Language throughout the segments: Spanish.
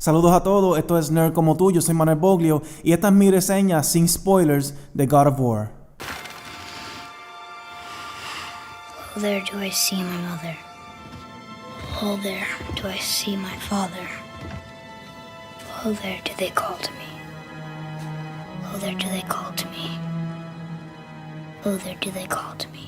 Saludos a todos, esto es Nerd Como Tú, yo soy Manuel Boglio y esta es mi reseña sin spoilers de God of War. Oh, there do I see my mother. Oh, there do I see my father. Oh, there do they call to me. Oh, there do they call to me. Oh, there do they call to me.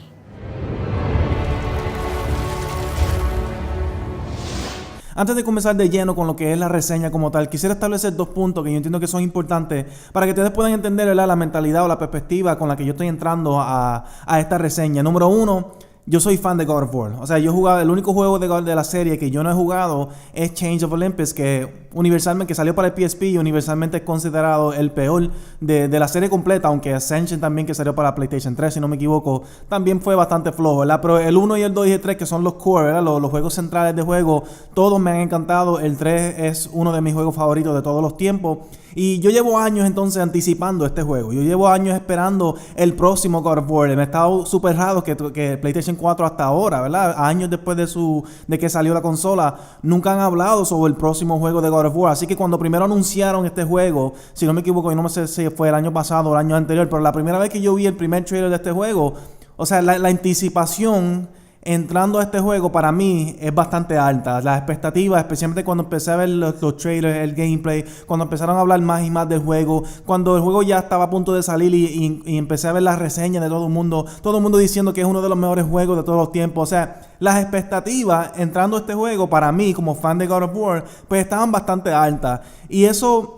Antes de comenzar de lleno con lo que es la reseña como tal, quisiera establecer dos puntos que yo entiendo que son importantes para que ustedes puedan entender, ¿verdad?, la mentalidad o la perspectiva con la que yo estoy entrando a esta reseña. Número uno, yo soy fan de God of War. O sea, yo he jugado, el único juego de la serie que yo no he jugado es Chains of Olympus, que universalmente, que salió para el PSP y universalmente es considerado el peor de la serie completa, aunque Ascension también, que salió para PlayStation 3, si no me equivoco, también fue bastante flojo, ¿verdad? Pero el 1 y el 2 y el 3, que son los core, ¿verdad?, los juegos centrales de juego, todos me han encantado. El 3 es uno de mis juegos favoritos de todos los tiempos. Y yo llevo años entonces anticipando este juego. Yo llevo años esperando el próximo God of War. Me he estado súper raro que PlayStation 4 hasta ahora, ¿verdad?, años después de que salió la consola, nunca han hablado sobre el próximo juego de God of War. Así que cuando primero anunciaron este juego, si no me equivoco, y no sé si fue el año pasado o el año anterior, pero la primera vez que yo vi el primer trailer de este juego, o sea, la anticipación entrando a este juego para mí es bastante alta. Las expectativas, especialmente cuando empecé a ver los trailers, el gameplay, cuando empezaron a hablar más y más del juego, cuando el juego ya estaba a punto de salir y empecé a ver las reseñas de todo el mundo diciendo que es uno de los mejores juegos de todos los tiempos. O sea, las expectativas entrando a este juego para mí como fan de God of War pues estaban bastante altas, y eso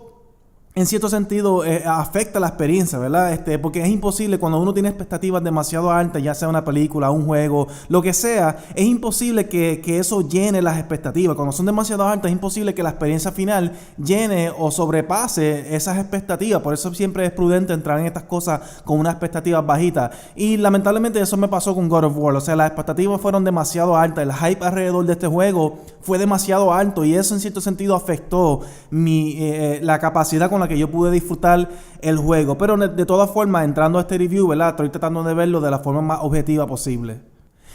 en cierto sentido afecta la experiencia, ¿verdad? Porque es imposible cuando uno tiene expectativas demasiado altas, ya sea una película, un juego, lo que sea, es imposible que eso llene las expectativas. Cuando son demasiado altas, es imposible que la experiencia final llene o sobrepase esas expectativas. Por eso siempre es prudente entrar en estas cosas con unas expectativas bajitas. Y lamentablemente eso me pasó con God of War. O sea, las expectativas fueron demasiado altas. El hype alrededor de este juego fue demasiado alto, y eso en cierto sentido afectó la capacidad con la que yo pude disfrutar el juego. Pero de todas formas, entrando a este review, ¿verdad?, estoy tratando de verlo de la forma más objetiva posible.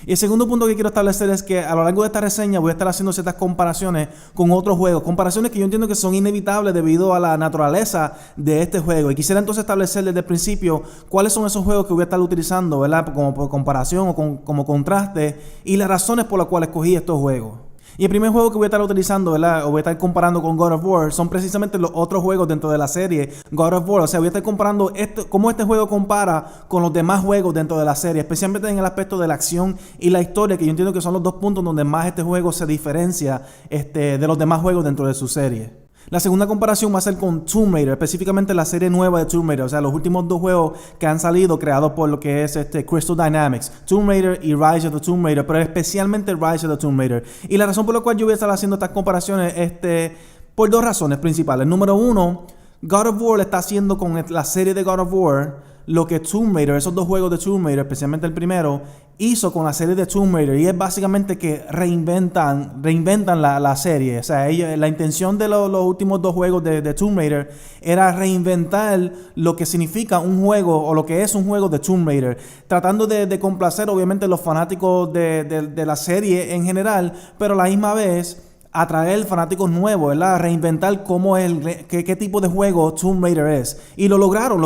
Y el segundo punto que quiero establecer es que a lo largo de esta reseña voy a estar haciendo ciertas comparaciones con otros juegos, comparaciones que yo entiendo que son inevitables debido a la naturaleza de este juego. Y quisiera entonces establecer desde el principio cuáles son esos juegos que voy a estar utilizando, ¿verdad?, como por comparación o como contraste, y las razones por las cuales escogí estos juegos. Y el primer juego que voy a estar utilizando, ¿verdad?, o voy a estar comparando con God of War, son precisamente los otros juegos dentro de la serie God of War. O sea, voy a estar comparando cómo este juego compara con los demás juegos dentro de la serie, especialmente en el aspecto de la acción y la historia, que yo entiendo que son los dos puntos donde más este juego se diferencia de los demás juegos dentro de su serie. La segunda comparación va a ser con Tomb Raider, específicamente la serie nueva de Tomb Raider, o sea, los últimos dos juegos que han salido creados por lo que es Crystal Dynamics, Tomb Raider y Rise of the Tomb Raider, pero especialmente Rise of the Tomb Raider. Y la razón por la cual yo voy a estar haciendo estas comparaciones por dos razones principales. Número uno, God of War está haciendo con la serie de God of War lo que Tomb Raider, esos dos juegos de Tomb Raider, especialmente el primero, hizo con la serie de Tomb Raider, y es básicamente que reinventan la serie. O sea, la intención de los últimos dos juegos de Tomb Raider era reinventar lo que significa un juego o lo que es un juego de Tomb Raider, tratando de complacer obviamente los fanáticos de la serie en general, pero a la misma vez atraer fanáticos nuevos, ¿verdad?, reinventar qué tipo de juego Tomb Raider es. Y lo lograron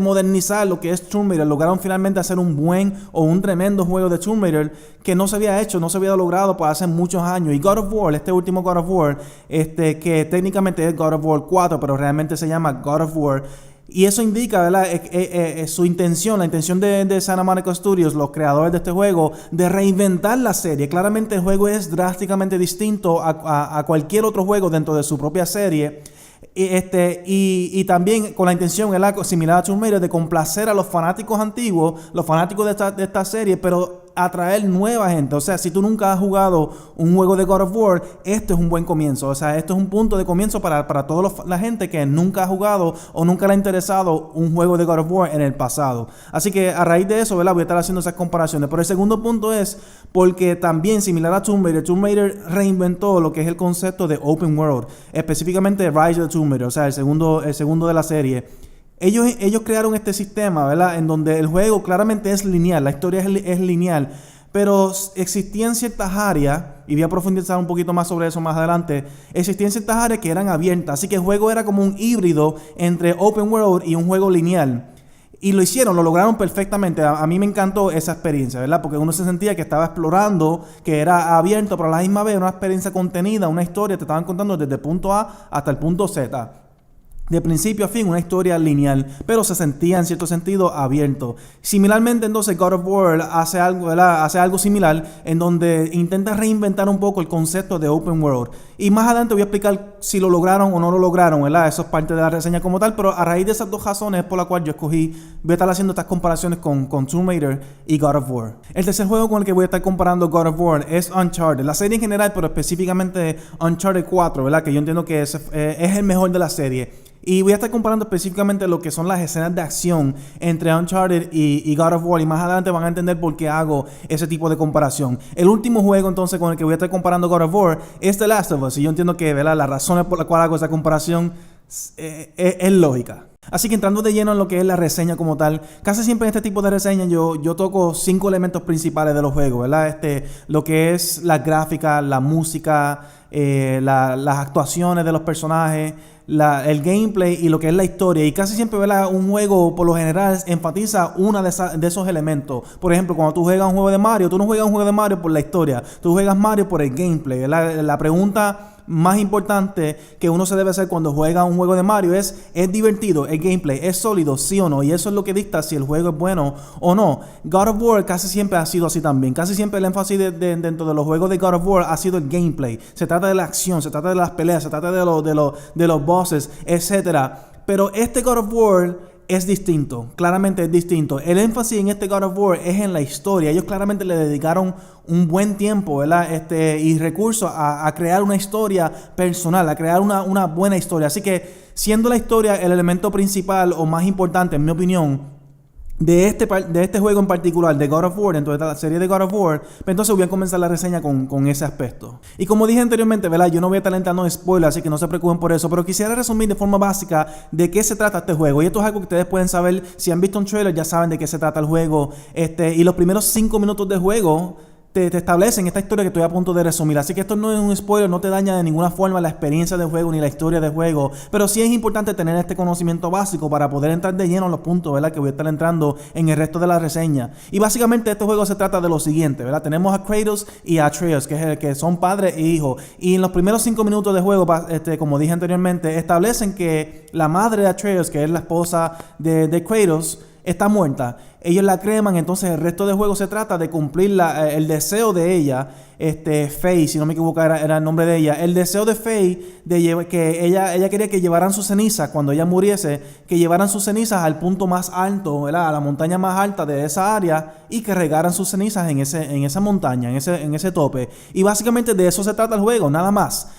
modernizar lo que es Tomb Raider, lograron finalmente hacer un buen o un tremendo juego de Tomb Raider que no se había hecho, no se había logrado por hace muchos años. Y God of War, este último God of War, que técnicamente es God of War 4, pero realmente se llama God of War. Y eso indica, ¿verdad?, su intención, la intención de Santa Monica Studios, los creadores de este juego, de reinventar la serie. Claramente el juego es drásticamente distinto a cualquier otro juego dentro de su propia serie. Y también con la intención, ¿verdad?, similar a Tomb Raider, de complacer a los fanáticos antiguos, los fanáticos de esta serie, pero atraer nueva gente. O sea, si tú nunca has jugado un juego de God of War, esto es un buen comienzo. O sea, esto es un punto de comienzo para toda la gente que nunca ha jugado o nunca le ha interesado un juego de God of War en el pasado. Así que a raíz de eso, ¿verdad?, voy a estar haciendo esas comparaciones. Pero el segundo punto es porque también, similar a Tomb Raider reinventó lo que es el concepto de Open World, específicamente Rise of the Tomb Raider, o sea, el segundo de la serie. Ellos crearon este sistema, ¿verdad?, en donde el juego claramente es lineal, la historia es lineal, pero existían ciertas áreas, y voy a profundizar un poquito más sobre eso más adelante, existían ciertas áreas que eran abiertas, así que el juego era como un híbrido entre open world y un juego lineal. Y lo hicieron, lo lograron perfectamente. A mí me encantó esa experiencia, ¿verdad? Porque uno se sentía que estaba explorando, que era abierto, pero a la misma vez una experiencia contenida, una historia, te estaban contando desde el punto A hasta el punto Z. De principio a fin, una historia lineal, pero se sentía en cierto sentido abierto. Similarmente, entonces, God of War hace algo, ¿verdad? Hace algo similar en donde intenta reinventar un poco el concepto de Open World. Y más adelante voy a explicar si lo lograron o no lo lograron, ¿verdad? Eso es parte de la reseña como tal, pero a raíz de esas dos razones es por la cual yo escogí, voy a estar haciendo estas comparaciones con Tomb Raider y God of War. El tercer juego con el que voy a estar comparando God of War es Uncharted. La serie en general, pero específicamente Uncharted 4, ¿verdad? Que yo entiendo que es el mejor de la serie. Y voy a estar comparando específicamente lo que son las escenas de acción entre Uncharted y God of War. Y más adelante van a entender por qué hago ese tipo de comparación. El último juego entonces con el que voy a estar comparando God of War es The Last of Us. Y yo entiendo que, ¿verdad?, las razones por las cuales hago esa comparación es lógica. Así que entrando de lleno en lo que es la reseña como tal, casi siempre en este tipo de reseña yo toco 5 elementos principales de los juegos, ¿verdad? Lo que es la gráfica, la música, las actuaciones de los personajes, el gameplay y lo que es la historia. Y casi siempre, ¿verdad?, un juego por lo general enfatiza uno de esos elementos. Por ejemplo, cuando tú juegas un juego de Mario, tú no juegas un juego de Mario por la historia, tú juegas Mario por el gameplay, ¿verdad? La pregunta más importante que uno se debe hacer cuando juega un juego de Mario ¿es divertido? ¿El gameplay es sólido? ¿Sí o no? Y eso es lo que dicta si el juego es bueno o no. God of War casi siempre ha sido así también. Casi siempre el énfasis dentro de los juegos de God of War ha sido el gameplay. Se trata de la acción, se trata de las peleas, se trata de los bosses, etcétera. Pero este God of War es distinto, claramente es distinto. El énfasis en este God of War es en la historia. Ellos claramente le dedicaron un buen tiempo, ¿verdad? Y recursos a crear una historia personal, a crear una buena historia. Así que, siendo la historia el elemento principal o más importante, en mi opinión, de este juego en particular, de God of War, dentro de la serie de God of War, pues entonces voy a comenzar la reseña con ese aspecto. Y como dije anteriormente, ¿verdad?, yo no voy a estar entrando en spoilers, así que no se preocupen por eso, pero quisiera resumir de forma básica de qué se trata este juego. Y esto es algo que ustedes pueden saber, si han visto un trailer ya saben de qué se trata el juego. Y los primeros 5 minutos de juego te establecen esta historia que estoy a punto de resumir. Así que esto no es un spoiler, no te daña de ninguna forma la experiencia del juego ni la historia del juego. Pero sí es importante tener este conocimiento básico para poder entrar de lleno en los puntos, ¿verdad?, que voy a estar entrando en el resto de la reseña. Y básicamente este juego se trata de lo siguiente, ¿verdad? Tenemos a Kratos y a Atreus, que son padre e hijo. Y en los primeros 5 minutos de juego, como dije anteriormente, establecen que la madre de Atreus, que es la esposa de Kratos, está muerta. Ellos la creman, entonces el resto del juego se trata de cumplir el deseo de ella, Faye, si no me equivoco era el nombre de ella. El deseo de Faye de que ella quería que llevaran sus cenizas cuando ella muriese, que llevaran sus cenizas al punto más alto, ¿verdad?, a la montaña más alta de esa área, y que regaran sus cenizas en esa montaña, en ese tope. Y básicamente de eso se trata el juego, nada más.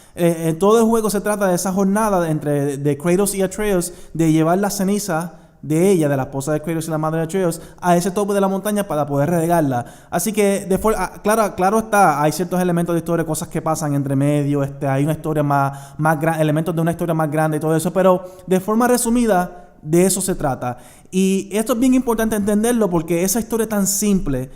Todo el juego se trata de esa jornada de Kratos y Atreus, de llevar las cenizas de ella, de la esposa de Kratos y la madre de Atreus, a ese tope de la montaña para poder regarla. Así que, claro está, hay ciertos elementos de historia, cosas que pasan entre medio, hay una historia más grande, elementos de una historia más grande y todo eso, pero de forma resumida, de eso se trata. Y esto es bien importante entenderlo porque esa historia tan simple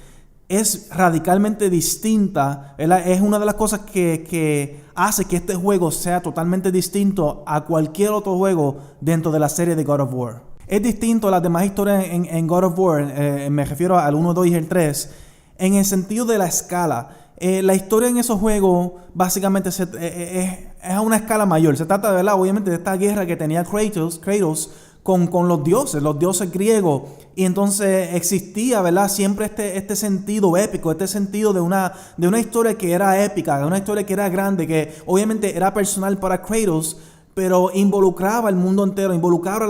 es radicalmente distinta, ¿verdad? Es una de las cosas que hace que este juego sea totalmente distinto a cualquier otro juego dentro de la serie de God of War. Es distinto a las demás historias en God of War, me refiero al 1, 2 y el 3, en el sentido de la escala. La historia en esos juegos básicamente es a una escala mayor. Se trata, ¿verdad?, obviamente de esta guerra que tenía Kratos con los dioses griegos. Y entonces existía, ¿verdad?, siempre este sentido épico, este sentido de una historia que era épica, de una historia que era grande, que obviamente era personal para Kratos, pero involucraba el mundo entero, involucraba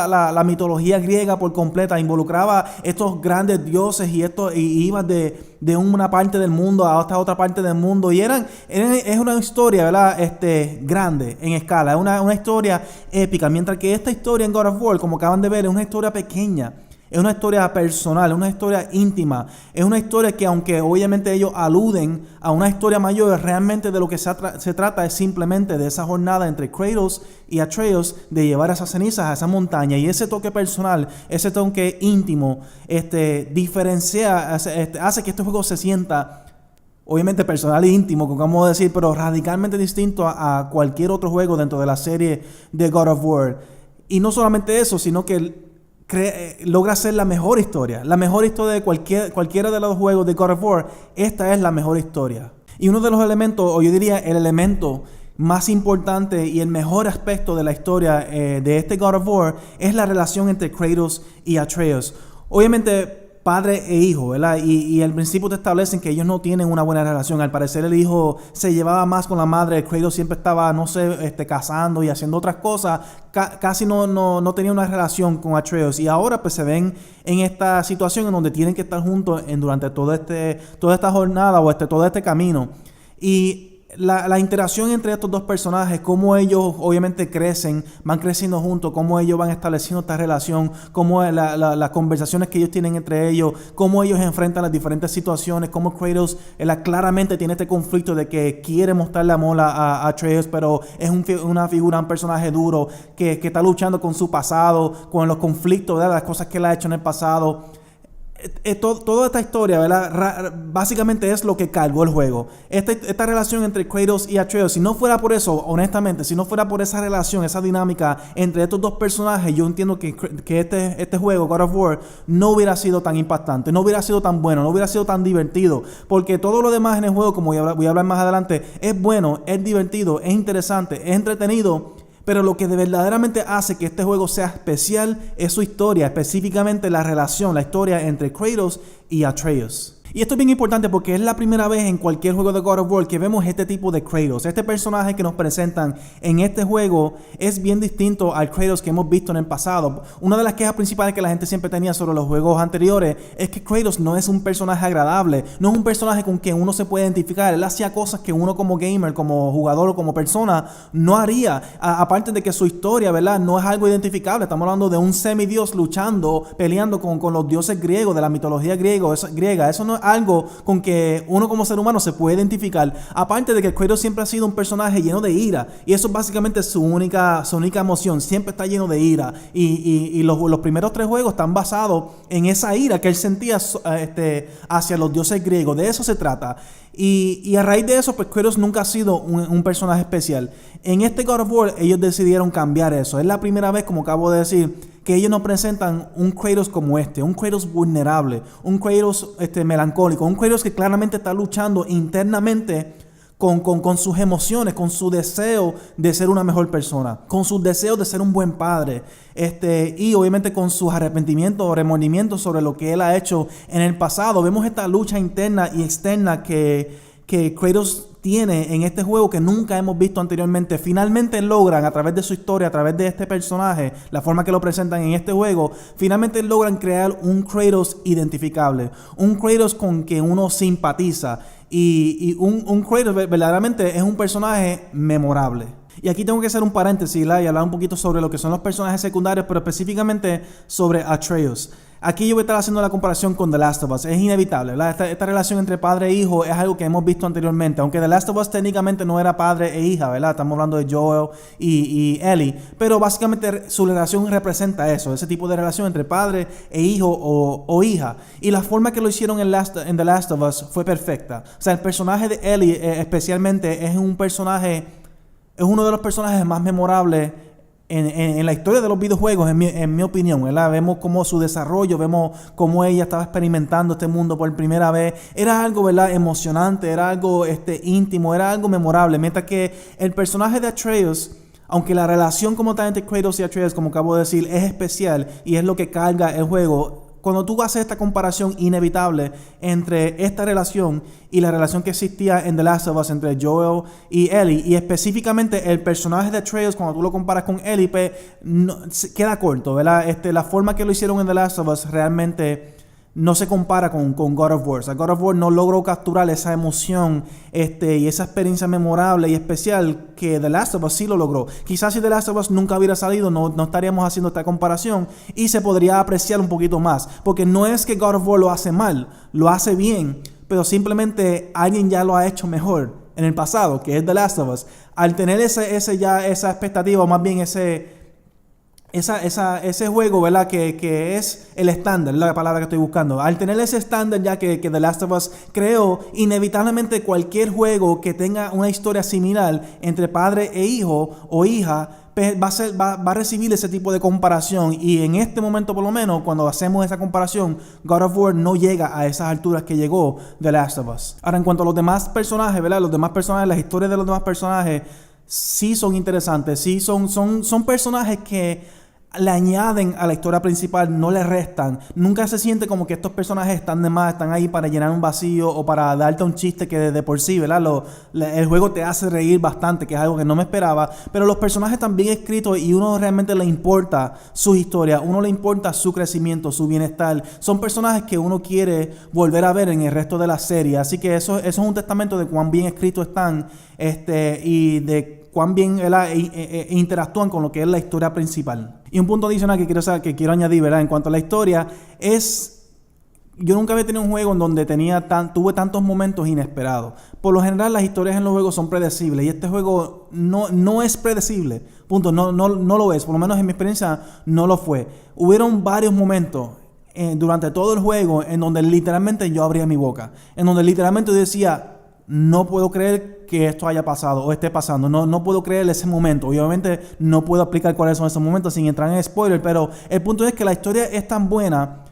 la mitología griega por completa, involucraba estos grandes dioses y iba de una parte del mundo a esta otra parte del mundo. Y es una historia, ¿verdad?, grande en escala, una historia épica, mientras que esta historia en God of War, como acaban de ver, es una historia pequeña. Es una historia personal, es una historia íntima, es una historia que aunque obviamente ellos aluden a una historia mayor, realmente de lo que se trata es simplemente de esa jornada entre Kratos y Atreus de llevar esas cenizas a esa montaña. Y ese toque personal, ese toque íntimo, diferencia, hace que este juego se sienta obviamente personal e íntimo, como vamos a decir, pero radicalmente distinto a cualquier otro juego dentro de la serie de God of War. Y no solamente eso, sino que logra ser la mejor historia de cualquiera de los juegos de God of War. Esta es la mejor historia. Y uno de los elementos, o yo diría el elemento más importante y el mejor aspecto de la historia de este God of War es la relación entre Kratos y Atreus. Obviamente padre e hijo, ¿verdad? Y al principio te establecen que ellos no tienen una buena relación. Al parecer el hijo se llevaba más con la madre. Kratos siempre estaba, no sé, cazando y haciendo otras cosas. Casi no tenía una relación con Atreus. Y ahora pues se ven en esta situación en donde tienen que estar juntos durante toda esta jornada o todo este camino. Y la interacción entre estos dos personajes, cómo ellos obviamente van creciendo juntos, cómo ellos van estableciendo esta relación, cómo las conversaciones que ellos tienen entre ellos, cómo ellos enfrentan las diferentes situaciones, cómo Kratos claramente tiene este conflicto de que quiere mostrarle amor a Atreus, pero es una figura, un personaje duro que está luchando con su pasado, con los conflictos, ¿verdad? Las cosas que él ha hecho en el pasado. Toda esta historia, ¿verdad? Básicamente es lo que cargó el juego. Esta relación entre Kratos y Atreus, si no fuera por eso, honestamente, si no fuera por esa relación, esa dinámica entre estos dos personajes, yo entiendo que este juego, God of War, no hubiera sido tan impactante, no hubiera sido tan bueno, no hubiera sido tan divertido, porque todo lo demás en el juego, como voy a hablar más adelante, es bueno, es divertido, es interesante, es entretenido. Pero lo que verdaderamente hace que este juego sea especial es su historia, específicamente la historia entre Kratos y Atreus. Y esto es bien importante porque es la primera vez en cualquier juego de God of War que vemos este tipo de Kratos. Este personaje que nos presentan en este juego es bien distinto al Kratos que hemos visto en el pasado. Una de las quejas principales que la gente siempre tenía sobre los juegos anteriores es que Kratos no es un personaje agradable, no es un personaje con quien uno se puede identificar. Él hacía cosas que uno como gamer, como jugador o como persona no haría. Aparte de que su historia, ¿verdad?, no es algo identificable. Estamos hablando de un semidios peleando con los dioses griegos, de la mitología griega. Eso no es algo con que uno como ser humano se puede identificar. Aparte de que Kratos siempre ha sido un personaje lleno de ira, y eso es básicamente su única emoción. Siempre está lleno de ira, y los primeros 3 juegos están basados en esa ira que él sentía hacia los dioses griegos. De eso se trata. Y a raíz de eso, pues Kratos nunca ha sido un personaje especial. En este God of War ellos decidieron cambiar eso. Es la primera vez, como acabo de decir, que ellos nos presentan un Kratos como un Kratos vulnerable, un Kratos melancólico, un Kratos que claramente está luchando internamente con sus emociones, con su deseo de ser una mejor persona, con sus deseos de ser un buen padre, y obviamente con sus arrepentimientos o remordimientos sobre lo que él ha hecho en el pasado. Vemos esta lucha interna y externa que Kratos tiene en este juego que nunca hemos visto anteriormente. Finalmente logran, a través de su historia, a través de este personaje, la forma que lo presentan en este juego, finalmente logran crear un Kratos identificable, un Kratos con que uno simpatiza, y un Kratos verdaderamente es un personaje memorable. Y aquí tengo que hacer un paréntesis, ¿la? Y hablar un poquito sobre lo que son los personajes secundarios, pero específicamente sobre Atreus. Aquí yo voy a estar haciendo la comparación con The Last of Us. Es inevitable, ¿verdad? Esta relación entre padre e hijo es algo que hemos visto anteriormente. Aunque The Last of Us técnicamente no era padre e hija, ¿verdad? Estamos hablando de Joel y Ellie. Pero básicamente su relación representa eso, ese tipo de relación entre padre e hijo o hija. Y la forma que lo hicieron en The Last of Us fue perfecta. O sea, el personaje de Ellie especialmente es uno de los personajes más memorables en la historia de los videojuegos, en mi opinión, ¿verdad? Vemos cómo su desarrollo, vemos cómo ella estaba experimentando este mundo por primera vez. Era algo, ¿verdad?, emocionante, era algo íntimo, era algo memorable. Mientras que el personaje de Atreus, aunque la relación como tal entre Kratos y Atreus, como acabo de decir, es especial y es lo que carga el juego, cuando tú haces esta comparación inevitable entre esta relación y la relación que existía en The Last of Us entre Joel y Ellie, y específicamente el personaje de Atreus, cuando tú lo comparas con Ellie, pues, queda corto, ¿verdad? La forma que lo hicieron en The Last of Us realmente no se compara con God of War. O sea, God of War no logró capturar esa emoción y esa experiencia memorable y especial que The Last of Us sí lo logró. Quizás si The Last of Us nunca hubiera salido, no estaríamos haciendo esta comparación y se podría apreciar un poquito más. Porque no es que God of War lo hace mal, lo hace bien, pero simplemente alguien ya lo ha hecho mejor en el pasado, que es The Last of Us. Al tener esa expectativa, o más bien ese juego, ¿verdad? Que es el estándar, la palabra que estoy buscando. Al tener ese estándar ya que The Last of Us creó, inevitablemente cualquier juego que tenga una historia similar entre padre e hijo o hija, va a recibir ese tipo de comparación. Y en este momento, por lo menos, cuando hacemos esa comparación, God of War no llega a esas alturas que llegó The Last of Us. Ahora, en cuanto a los demás personajes, ¿verdad? Las historias de los demás personajes sí son interesantes, sí son personajes que le añaden a la historia principal, no le restan. Nunca se siente como que estos personajes están de más, están ahí para llenar un vacío o para darte un chiste que de por sí, ¿verdad? El juego te hace reír bastante, que es algo que no me esperaba. Pero los personajes están bien escritos y uno realmente le importa su historia, uno le importa su crecimiento, su bienestar. Son personajes que uno quiere volver a ver en el resto de la serie. Así que eso es un testamento de cuán bien escritos están y de cuán bien interactúan con lo que es la historia principal. Y un punto adicional que quiero añadir, ¿verdad? En cuanto a la historia, yo nunca había tenido un juego en donde tuve tantos momentos inesperados. Por lo general, las historias en los juegos son predecibles y este juego no es predecible. Punto, no lo es. Por lo menos en mi experiencia no lo fue. Hubieron varios momentos durante todo el juego en donde literalmente yo abría mi boca. En donde literalmente yo decía, no puedo creer que esto haya pasado o esté pasando. No puedo creer ese momento. Obviamente no puedo explicar cuáles son esos momentos sin entrar en spoiler, pero el punto es que la historia es tan buena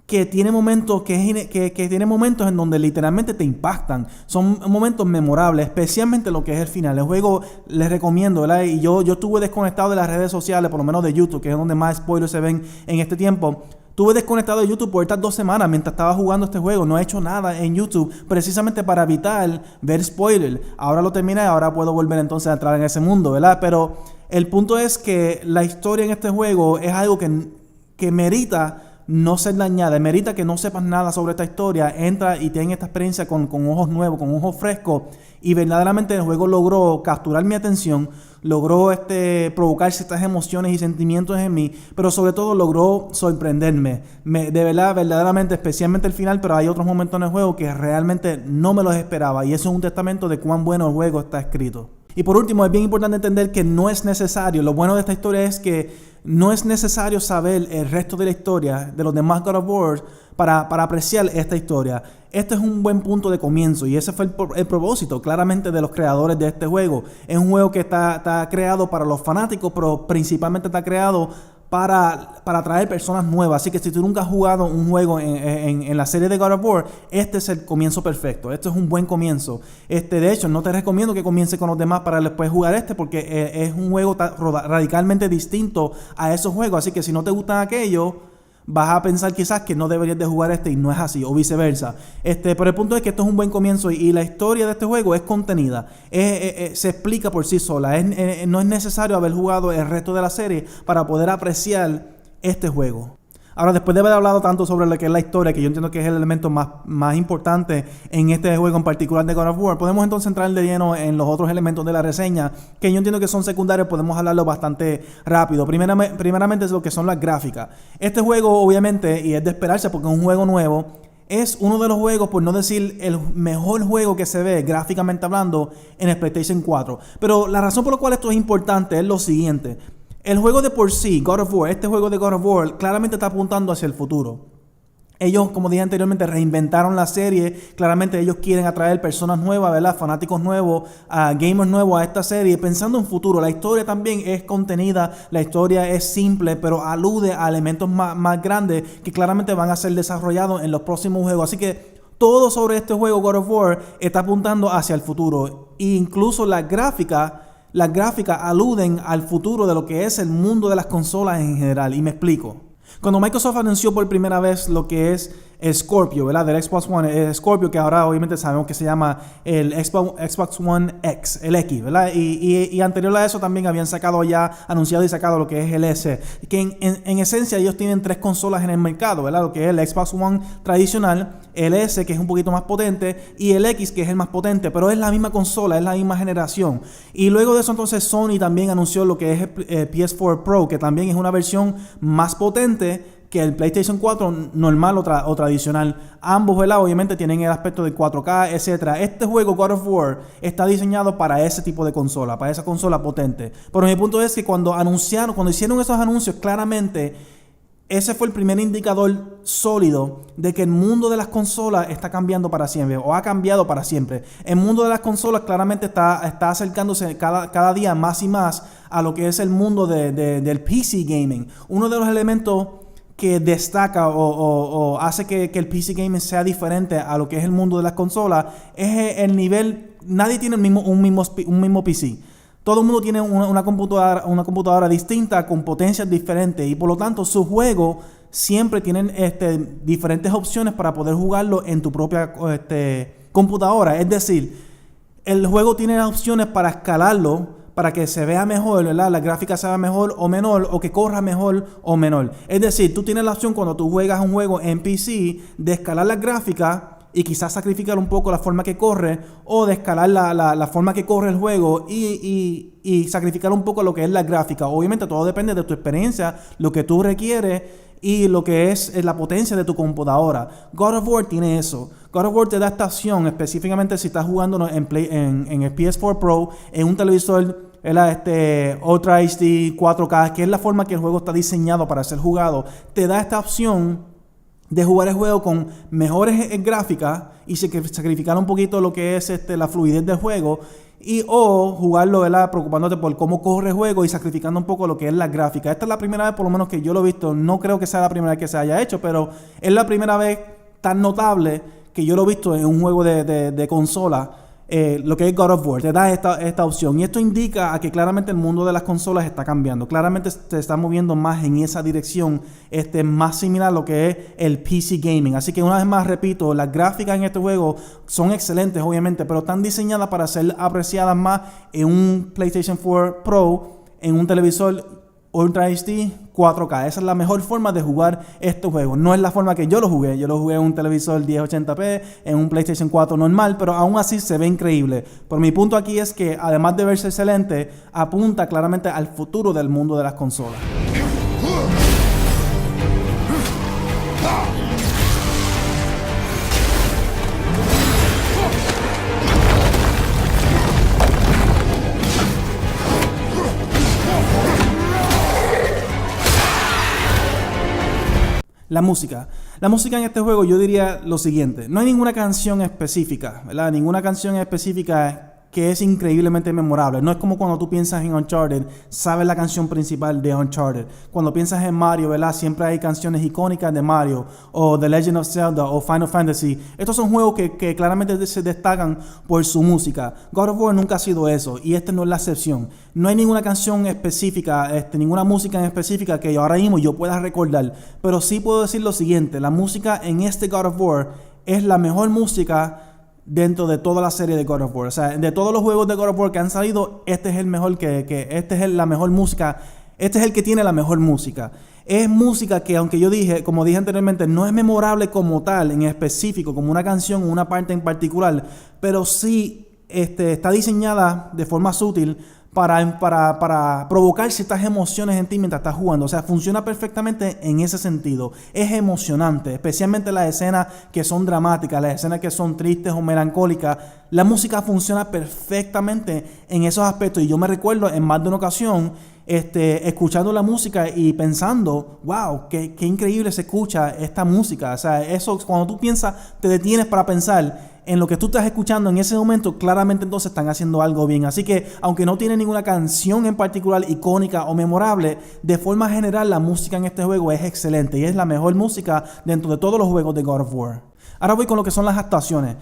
que tiene momentos que tiene momentos en donde literalmente te impactan. Son momentos memorables, especialmente lo que es el final. El juego les recomiendo, ¿verdad? Y yo estuve desconectado de las redes sociales, por lo menos de YouTube, que es donde más spoilers se ven en este tiempo. Estuve desconectado de YouTube por estas 2 semanas mientras estaba jugando este juego. No he hecho nada en YouTube precisamente para evitar ver spoilers. Ahora lo terminé, ahora puedo volver entonces a entrar en ese mundo, ¿verdad? Pero el punto es que la historia en este juego es algo que merita no ser dañada, merita que no sepas nada sobre esta historia. Entra y ten esta experiencia con ojos nuevos, con ojos frescos. Y verdaderamente el juego logró capturar mi atención, logró provocar ciertas emociones y sentimientos en mí, pero sobre todo logró sorprenderme. De verdad, verdaderamente, especialmente el final, pero hay otros momentos en el juego que realmente no me los esperaba. Y eso es un testamento de cuán bueno el juego está escrito. Y por último, es bien importante entender que no es necesario. Lo bueno de esta historia es que no es necesario saber el resto de la historia de los demás God of War para apreciar esta historia. Este es un buen punto de comienzo y ese fue el propósito claramente de los creadores de este juego. Es un juego que está creado para los fanáticos, pero principalmente está creado para atraer personas nuevas. Así que si tú nunca has jugado un juego en la serie de God of War, este es el comienzo perfecto. Este es un buen comienzo. De hecho, no te recomiendo que comiences con los demás para después jugar porque es un juego radicalmente distinto a esos juegos. Así que si no te gustan aquellos, vas a pensar quizás que no deberías de jugar y no es así, o viceversa. Pero el punto es que esto es un buen comienzo y la historia de este juego es contenida. Se explica por sí sola. No es necesario haber jugado el resto de la serie para poder apreciar este juego. Ahora, después de haber hablado tanto sobre lo que es la historia, que yo entiendo que es el elemento más importante en este juego en particular de God of War, podemos entonces entrar de lleno en los otros elementos de la reseña, que yo entiendo que son secundarios, podemos hablarlo bastante rápido. Primeramente es lo que son las gráficas. Este juego, obviamente, y es de esperarse porque es un juego nuevo, es uno de los juegos, por no decir el mejor juego que se ve gráficamente hablando en el PlayStation 4. Pero la razón por la cual esto es importante es lo siguiente. El juego de por sí, God of War, este juego de God of War, claramente está apuntando hacia el futuro. Ellos, como dije anteriormente, reinventaron la serie. Claramente ellos quieren atraer personas nuevas, ¿verdad? Fanáticos nuevos, gamers nuevos a esta serie, pensando en futuro. La historia también es contenida, la historia es simple, pero alude a elementos más grandes que claramente van a ser desarrollados en los próximos juegos. Así que todo sobre este juego, God of War, está apuntando hacia el futuro. E incluso las gráficas aluden al futuro de lo que es el mundo de las consolas en general. Y me explico. Cuando Microsoft anunció por primera vez lo que es el Scorpio, ¿verdad? Del Xbox One, el Scorpio, que ahora obviamente sabemos que se llama el Xbox One X, el X, ¿verdad? Y anterior a eso también habían anunciado y sacado lo que es el S, que en esencia ellos tienen 3 consolas en el mercado, ¿verdad? Lo que es el Xbox One tradicional, el S, que es un poquito más potente, y el X, que es el más potente, pero es la misma consola, es la misma generación. Y luego de eso entonces Sony también anunció lo que es el PS4 Pro, que también es una versión más potente que el PlayStation 4 normal o tradicional. Ambos, ¿verdad? Obviamente tienen el aspecto de 4K, etc. Este juego, God of War, está diseñado para ese tipo de consola, para esa consola potente. Pero mi punto es que cuando hicieron esos anuncios, claramente ese fue el primer indicador sólido de que el mundo de las consolas está cambiando para siempre, o ha cambiado para siempre. El mundo de las consolas claramente está acercándose cada día más y más a lo que es el mundo del PC gaming. Uno de los elementos que destaca o hace que el PC gaming sea diferente a lo que es el mundo de las consolas es el nivel. Nadie tiene un mismo PC. Todo el mundo tiene una computadora distinta con potencias diferentes, y por lo tanto sus juegos siempre tienen diferentes opciones para poder jugarlo en tu propia computadora. Es decir, el juego tiene opciones para escalarlo, para que se vea mejor, ¿verdad? La gráfica se vea mejor o menor, o que corra mejor o menor. Es decir, tú tienes la opción cuando tú juegas un juego en PC de escalar las gráficas y quizás sacrificar un poco la forma que corre, o de escalar la forma que corre el juego y sacrificar un poco lo que es la gráfica. Obviamente todo depende de tu experiencia, lo que tú requieres y lo que es la potencia de tu computadora. God of War tiene eso. God of War te da esta opción específicamente si estás jugando en el PS4 Pro, en un televisor Ultra HD 4K, que es la forma que el juego está diseñado para ser jugado. Te da esta opción de jugar el juego con mejores gráficas y sacrificar un poquito lo que es la fluidez del juego, o jugarlo, ¿verdad?, preocupándote por cómo corre el juego y sacrificando un poco lo que es la gráfica. Esta es la primera vez por lo menos que yo lo he visto. No creo que sea la primera vez que se haya hecho, pero es la primera vez tan notable que yo lo he visto en un juego de consola. Lo que es God of War te da esta opción, y esto indica a que claramente el mundo de las consolas está cambiando. Claramente se está moviendo más en esa dirección, más similar a lo que es el PC gaming. Así que una vez más repito, las gráficas en este juego son excelentes obviamente, pero están diseñadas para ser apreciadas más en un PlayStation 4 Pro, en un televisor Ultra HD 4K. Esa es la mejor forma de jugar estos juegos. No es la forma que yo lo jugué. Yo lo jugué en un televisor 1080p, en un PlayStation 4 normal, pero aún así se ve increíble. Pero mi punto aquí es que, además de verse excelente, apunta claramente al futuro del mundo de las consolas. La música en este juego, yo diría lo siguiente: no hay ninguna canción específica, ¿verdad? Ninguna canción específica que es increíblemente memorable. No es como cuando tú piensas en Uncharted, sabes la canción principal de Uncharted. Cuando piensas en Mario, ¿verdad?, siempre hay canciones icónicas de Mario, o The Legend of Zelda, o Final Fantasy. Estos son juegos que claramente se destacan por su música. God of War nunca ha sido eso, y no es la excepción. No hay ninguna canción específica, ninguna música en específica que ahora mismo yo pueda recordar, pero sí puedo decir lo siguiente: la música en God of War es la mejor música dentro de toda la serie de God of War. O sea, de todos los juegos de God of War que han salido, este es el mejor la mejor música. Este es el que tiene la mejor música. Es música que, aunque como dije anteriormente, no es memorable como tal, en específico, como una canción o una parte en particular, pero sí está diseñada de forma sutil para provocar ciertas emociones en ti mientras estás jugando. O sea, funciona perfectamente en ese sentido. Es emocionante, especialmente las escenas que son dramáticas, las escenas que son tristes o melancólicas. La música funciona perfectamente en esos aspectos, y yo me recuerdo en más de una ocasión escuchando la música y pensando, wow, qué increíble se escucha esta música. O sea, eso, cuando tú piensas, te detienes para pensar en lo que tú estás escuchando en ese momento, claramente entonces están haciendo algo bien. Así que, aunque no tiene ninguna canción en particular icónica o memorable, de forma general la música en este juego es excelente, y es la mejor música dentro de todos los juegos de God of War. Ahora voy con lo que son las actuaciones.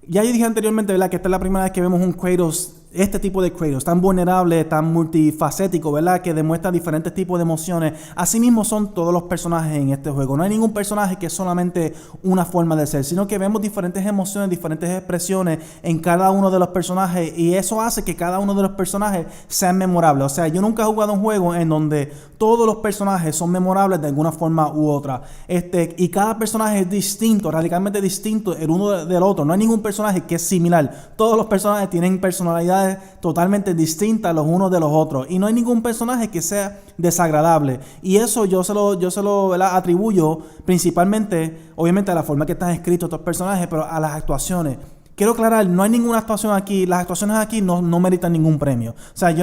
Ya yo dije anteriormente, ¿verdad?, que esta es la primera vez que vemos un Kratos este tipo de Kratos, tan vulnerable, tan multifacético, ¿verdad? Que demuestra diferentes tipos de emociones. Asimismo son todos los personajes en este juego. No hay ningún personaje que es solamente una forma de ser, sino que vemos diferentes emociones, diferentes expresiones en cada uno de los personajes, y eso hace que cada uno de los personajes sean memorables. O sea, yo nunca he jugado un juego en donde todos los personajes son memorables de alguna forma u otra. Y cada personaje es distinto, radicalmente distinto el uno del otro. No hay ningún personaje que es similar. Todos los personajes tienen personalidades totalmente distintas los unos de los otros, y no hay ningún personaje que sea desagradable, y eso yo se lo ¿verdad? Atribuyo principalmente, obviamente, a la forma que están escritos estos personajes, pero a las actuaciones. Quiero aclarar, no hay ninguna actuación aquí, las actuaciones aquí no meritan ningún premio. O sea,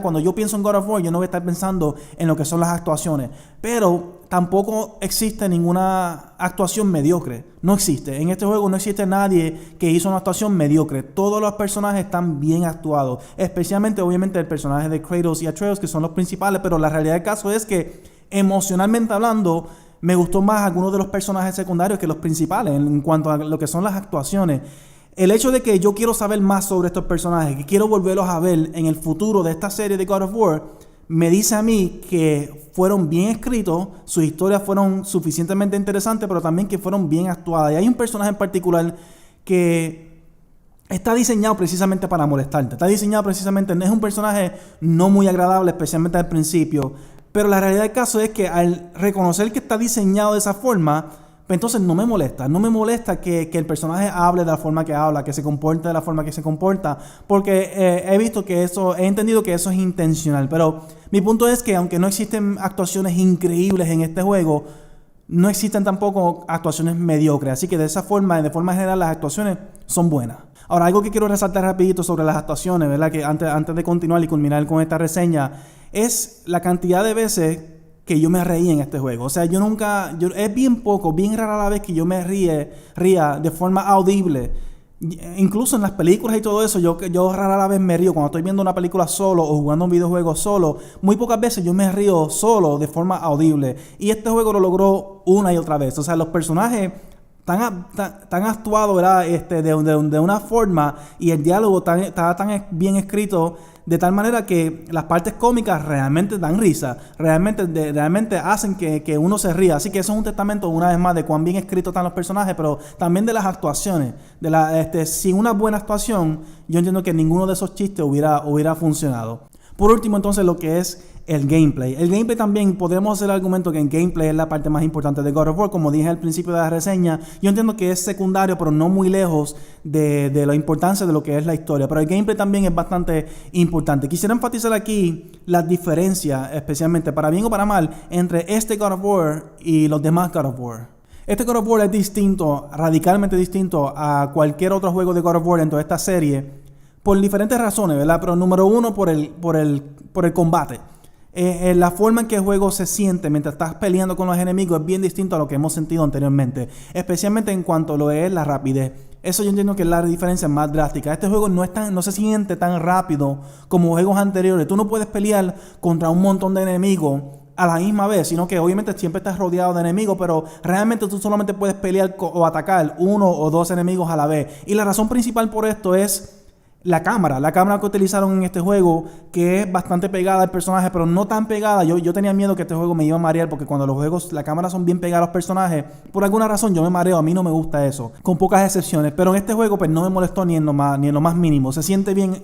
cuando yo pienso en God of War, yo no voy a estar pensando en lo que son las actuaciones. Pero tampoco existe ninguna actuación mediocre. No existe. En este juego no existe nadie que hizo una actuación mediocre. Todos los personajes están bien actuados. Especialmente, obviamente, el personaje de Kratos y Atreus, que son los principales. Pero la realidad del caso es que, emocionalmente hablando, me gustó más algunos de los personajes secundarios que los principales en cuanto a lo que son las actuaciones. El hecho de que yo quiero saber más sobre estos personajes, que quiero volverlos a ver en el futuro de esta serie de God of War, me dice a mí que fueron bien escritos, sus historias fueron suficientemente interesantes, pero también que fueron bien actuadas. Y hay un personaje en particular que está diseñado precisamente para molestarte. Está diseñado precisamente, es un personaje no muy agradable, especialmente al principio. Pero la realidad del caso es que al reconocer que está diseñado de esa forma, pues entonces no me molesta que el personaje hable de la forma que habla, que se comporte de la forma que se comporta, porque he entendido que eso es intencional. Pero mi punto es que aunque no existen actuaciones increíbles en este juego, no existen tampoco actuaciones mediocres, así que de forma general las actuaciones son buenas. Ahora, algo que quiero resaltar rapidito sobre las actuaciones, ¿verdad? Que antes de continuar y culminar con esta reseña, es la cantidad de veces que yo me reí en este juego. O sea, es bien rara la vez que yo me ría de forma audible. Incluso en las películas y todo eso, yo rara la vez me río cuando estoy viendo una película solo o jugando un videojuego solo. Muy pocas veces yo me río solo de forma audible. Y este juego lo logró una y otra vez. O sea, los personajes tan actuados, ¿verdad? De una forma, y el diálogo está tan bien escrito, de tal manera que las partes cómicas realmente dan risa, realmente hacen que uno se ría. Así que eso es un testamento, una vez más, de cuán bien escritos están los personajes, pero también de las actuaciones. Sin una buena actuación, yo entiendo que ninguno de esos chistes hubiera funcionado. Por último, entonces, lo que es el gameplay. El gameplay también, podemos hacer el argumento que el gameplay es la parte más importante de God of War. Como dije al principio de la reseña, yo entiendo que es secundario, pero no muy lejos de la importancia de lo que es la historia. Pero el gameplay también es bastante importante. Quisiera enfatizar aquí las diferencias, especialmente para bien o para mal, entre este God of War y los demás God of War. Este God of War es distinto, radicalmente distinto a cualquier otro juego de God of War dentro de esta serie, por diferentes razones, ¿verdad? Pero número uno, por el combate. La forma en que el juego se siente mientras estás peleando con los enemigos es bien distinto a lo que hemos sentido anteriormente, especialmente en cuanto a lo que es la rapidez. Eso yo entiendo que es la diferencia más drástica. Este juego no se siente tan rápido como juegos anteriores. Tú no puedes pelear contra un montón de enemigos a la misma vez, sino que obviamente siempre estás rodeado de enemigos, pero realmente tú solamente puedes pelear o atacar uno o dos enemigos a la vez. Y la razón principal por esto es la cámara que utilizaron en este juego, que es bastante pegada al personaje, pero no tan pegada. Yo tenía miedo que este juego me iba a marear, porque cuando los juegos, la cámara son bien pegadas a los personajes, por alguna razón yo me mareo. A mí no me gusta eso, con pocas excepciones. Pero en este juego pues no me molestó ni en lo más mínimo. Se siente bien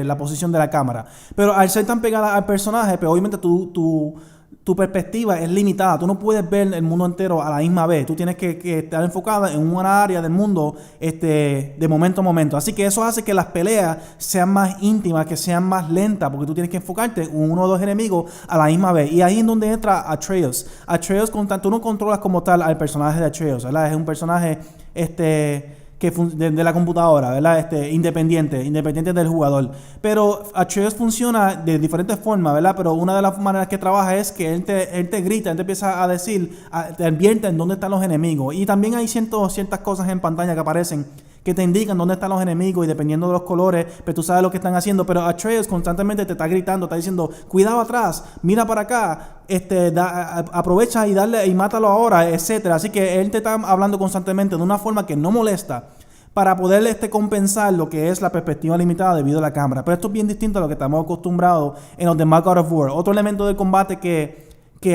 la posición de la cámara. Pero al ser tan pegada al personaje, pues obviamente tu perspectiva es limitada. Tú no puedes ver el mundo entero a la misma vez. Tú tienes que estar enfocada en una área del mundo de momento a momento. Así que eso hace que las peleas sean más íntimas, que sean más lentas, porque tú tienes que enfocarte en uno o dos enemigos a la misma vez. Y ahí es donde entra Atreus. Tú no controlas como tal al personaje de Atreus, ¿verdad? Es un personaje de la computadora, ¿verdad? Independiente del jugador. Pero Atreus funciona de diferentes formas, ¿verdad? Pero una de las maneras que trabaja es que él te grita, él te empieza a decir, te advierte en dónde están los enemigos. Y también hay ciertas cosas en pantalla que aparecen que te indican dónde están los enemigos, y dependiendo de los colores, pues tú sabes lo que están haciendo. Pero Atreus constantemente te está gritando, está diciendo, cuidado atrás, mira para acá, aprovecha y mátalo ahora, etcétera. Así que él te está hablando constantemente de una forma que no molesta, para poder compensar lo que es la perspectiva limitada debido a la cámara. Pero esto es bien distinto a lo que estamos acostumbrados en los demás God of War. Otro elemento del combate que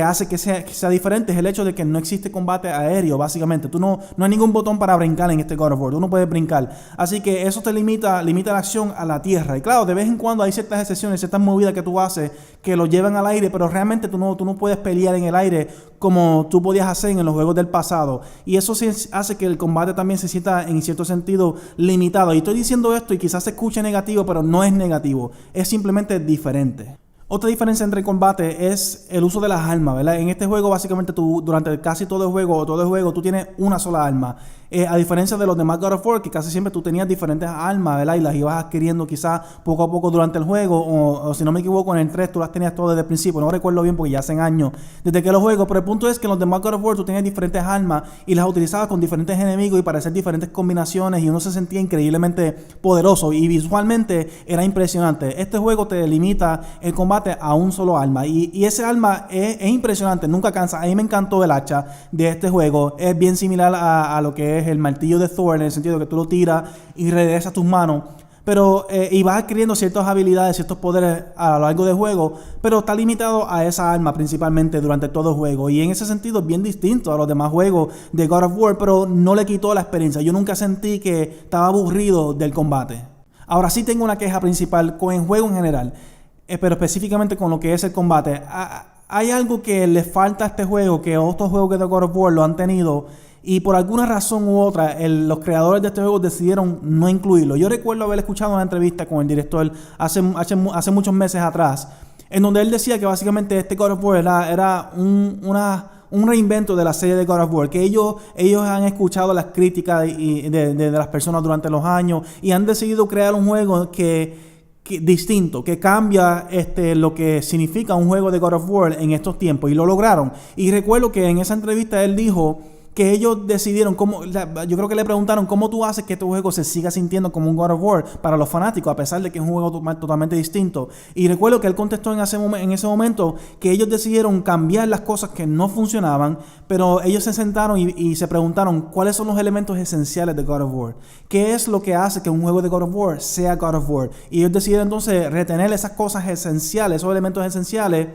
hace que sea diferente es el hecho de que no existe combate aéreo, básicamente. No hay ningún botón para brincar en este God of War. Tú no puedes brincar. Así que eso te limita la acción a la tierra. Y claro, de vez en cuando hay ciertas excepciones, ciertas movidas que tú haces que lo llevan al aire, pero realmente tú no puedes pelear en el aire como tú podías hacer en los juegos del pasado. Y eso sí hace que el combate también se sienta en cierto sentido limitado. Y estoy diciendo esto y quizás se escuche negativo, pero no es negativo. Es simplemente diferente. Otra diferencia entre combate es el uso de las armas, ¿verdad? En este juego, básicamente, tú durante casi todo el juego, tú tienes una sola arma. A diferencia de los demás God of War, que casi siempre tú tenías diferentes armas, ¿verdad? Y las ibas adquiriendo quizás poco a poco durante el juego, o si no me equivoco, en el 3 tú las tenías todas desde el principio. No recuerdo bien porque ya hacen años desde que los juego, pero el punto es que en los demás God of War tú tenías diferentes armas y las utilizabas con diferentes enemigos y para hacer diferentes combinaciones y uno se sentía increíblemente poderoso y visualmente era impresionante. Este juego te limita el combate a un solo arma y ese arma es impresionante, nunca cansa. A mí me encantó el hacha de este juego, es bien similar a lo que es el martillo de Thor en el sentido de que tú lo tiras y regresas a tus manos, pero y vas adquiriendo ciertas habilidades, ciertos poderes a lo largo del juego, pero está limitado a esa arma principalmente durante todo el juego y en ese sentido es bien distinto a los demás juegos de God of War, pero no le quitó la experiencia. Yo nunca sentí que estaba aburrido del combate. Ahora sí tengo una queja principal con el juego en general, pero específicamente con lo que es el combate. Hay algo que le falta a este juego que otros juegos de God of War lo han tenido y por alguna razón u otra los creadores de este juego decidieron no incluirlo. Yo recuerdo haber escuchado una entrevista con el director hace muchos meses atrás, en donde él decía que básicamente este God of War era un reinvento de la serie de God of War, que ellos han escuchado las críticas de las personas durante los años y han decidido crear un juego distinto, que cambia lo que significa un juego de God of War en estos tiempos, y lo lograron. Y recuerdo que en esa entrevista él dijo que ellos decidieron yo creo que le preguntaron cómo tú haces que este juego se siga sintiendo como un God of War para los fanáticos, a pesar de que es un juego totalmente distinto. Y recuerdo que él contestó en ese momento que ellos decidieron cambiar las cosas que no funcionaban, pero ellos se sentaron y se preguntaron cuáles son los elementos esenciales de God of War. ¿Qué es lo que hace que un juego de God of War sea God of War? Y ellos decidieron entonces retener esas cosas esenciales, esos elementos esenciales,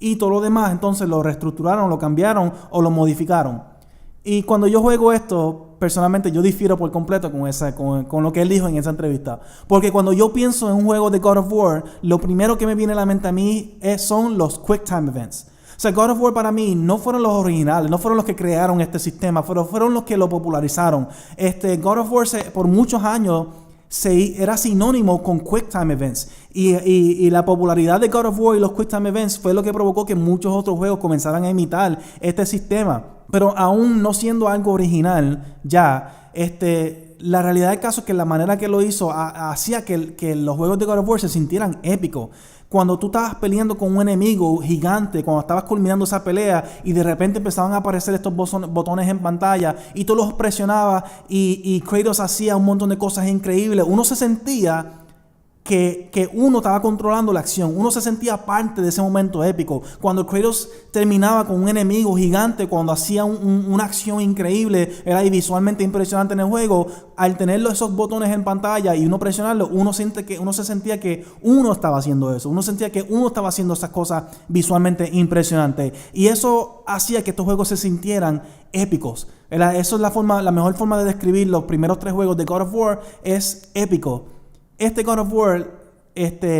y todo lo demás entonces lo reestructuraron, lo cambiaron o lo modificaron. Y cuando yo juego esto, personalmente yo difiero por completo con lo que él dijo en esa entrevista. Porque cuando yo pienso en un juego de God of War, lo primero que me viene a la mente a mí son los Quick Time Events. O sea, God of War para mí no fueron los originales, no fueron los que crearon este sistema, pero fueron los que lo popularizaron. God of War por muchos años era sinónimo con Quick Time Events y la popularidad de God of War y los Quick Time Events fue lo que provocó que muchos otros juegos comenzaran a imitar este sistema, pero aún no siendo algo original ya, la realidad del caso es que la manera que lo hizo hacía que los juegos de God of War se sintieran épicos. Cuando tú estabas peleando con un enemigo gigante, cuando estabas culminando esa pelea y de repente empezaban a aparecer estos botones en pantalla y tú los presionabas y Kratos hacía un montón de cosas increíbles, uno se sentía que uno estaba controlando la acción, uno se sentía parte de ese momento épico. Cuando Kratos terminaba con un enemigo gigante, cuando hacía una acción increíble, era visualmente impresionante en el juego, al tener esos botones en pantalla y uno presionarlo, uno se sentía que uno estaba haciendo eso, uno sentía que uno estaba haciendo esas cosas visualmente impresionantes, y eso hacía que estos juegos se sintieran épicos. Eso es la mejor forma de describir los primeros 3 juegos de God of War, es épico. Este God of War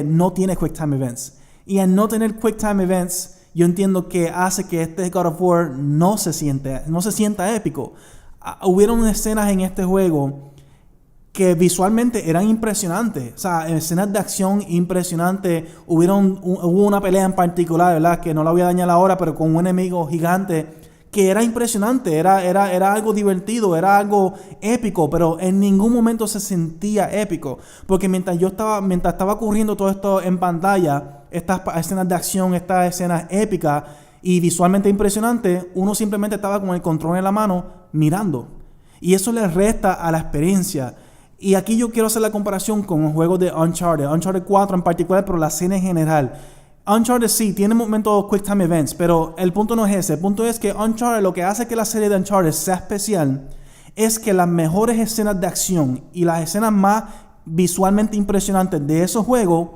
no tiene Quick Time Events. Y al no tener Quick Time Events, yo entiendo que hace que este God of War no se sienta épico. Hubieron escenas en este juego que visualmente eran impresionantes. O sea, escenas de acción impresionantes. Hubo una pelea en particular, ¿verdad? Que no la voy a dañar ahora, pero con un enemigo gigante que era impresionante, era algo divertido, era algo épico, pero en ningún momento se sentía épico, porque mientras estaba ocurriendo todo esto en pantalla, estas escenas de acción, estas escenas épicas y visualmente impresionantes, uno simplemente estaba con el control en la mano mirando, y eso le resta a la experiencia. Y aquí yo quiero hacer la comparación con un juego de Uncharted 4 en particular, pero la escena en general. Uncharted sí, tiene momentos Quick Time Events, pero el punto no es ese. El punto es que Uncharted, lo que hace que la serie de Uncharted sea especial es que las mejores escenas de acción y las escenas más visualmente impresionantes de esos juegos,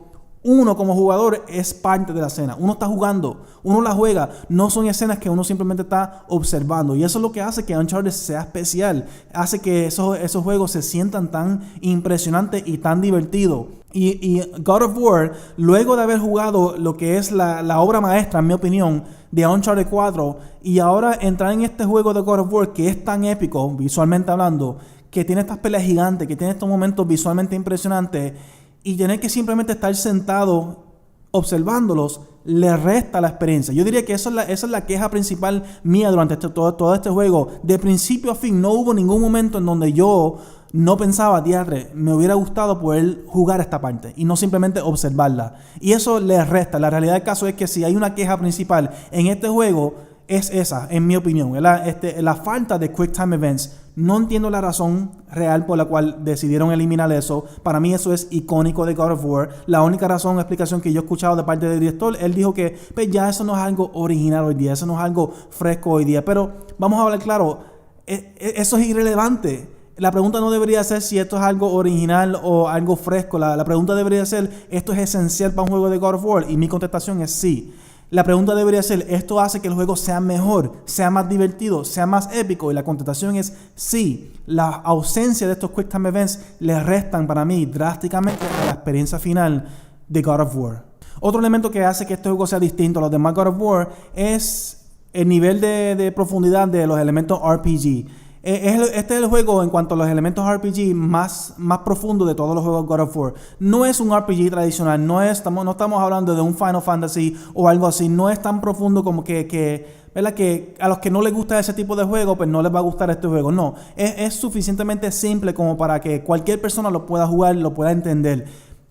uno como jugador es parte de la escena. Uno está jugando, uno la juega. No son escenas que uno simplemente está observando. Y eso es lo que hace que Uncharted sea especial. Hace que esos juegos se sientan tan impresionantes y tan divertidos. Y God of War, luego de haber jugado lo que es la obra maestra, en mi opinión, de Uncharted 4, y ahora entrar en este juego de God of War que es tan épico, visualmente hablando, que tiene estas peleas gigantes, que tiene estos momentos visualmente impresionantes, y tener que simplemente estar sentado observándolos, le resta la experiencia. Yo diría que esa es la queja principal mía durante todo este juego. De principio a fin, no hubo ningún momento en donde yo no pensaba, diadre, me hubiera gustado poder jugar esta parte y no simplemente observarla. Y eso le resta. La realidad del caso es que si hay una queja principal en este juego, es esa, en mi opinión. La falta de Quick Time Events. No entiendo la razón real por la cual decidieron eliminar eso. Para mí eso es icónico de God of War. La única razón o explicación que yo he escuchado de parte del director, él dijo que pues ya eso no es algo original hoy día, eso no es algo fresco hoy día. Pero vamos a hablar claro, eso es irrelevante. La pregunta no debería ser si esto es algo original o algo fresco. La pregunta debería ser, ¿esto es esencial para un juego de God of War? Y mi contestación es sí. La pregunta debería ser, ¿esto hace que el juego sea mejor, sea más divertido, sea más épico? Y la contestación es sí. La ausencia de estos Quick Time Events le restan para mí drásticamente a la experiencia final de God of War. Otro elemento que hace que este juego sea distinto a los demás God of War es el nivel de profundidad de los elementos RPG. Este es el juego en cuanto a los elementos RPG más profundo de todos los juegos God of War. No es un RPG tradicional, no estamos hablando de un Final Fantasy o algo así. No es tan profundo como ¿verdad? Que a los que no les gusta ese tipo de juego, pues no les va a gustar este juego. No, es suficientemente simple como para que cualquier persona lo pueda jugar, lo pueda entender.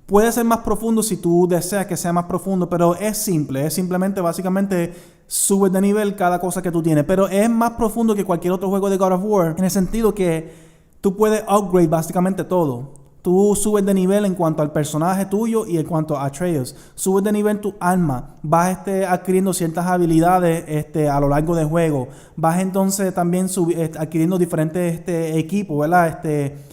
Puede ser más profundo si tú deseas que sea más profundo, pero es simple. Es simplemente, básicamente, subes de nivel cada cosa que tú tienes. Pero es más profundo que cualquier otro juego de God of War, en el sentido que tú puedes upgrade básicamente todo. Tú subes de nivel en cuanto al personaje tuyo y en cuanto a Atreus. Subes de nivel tu arma. Vas adquiriendo ciertas habilidades a lo largo del juego. Vas entonces también adquiriendo diferentes equipos, ¿verdad?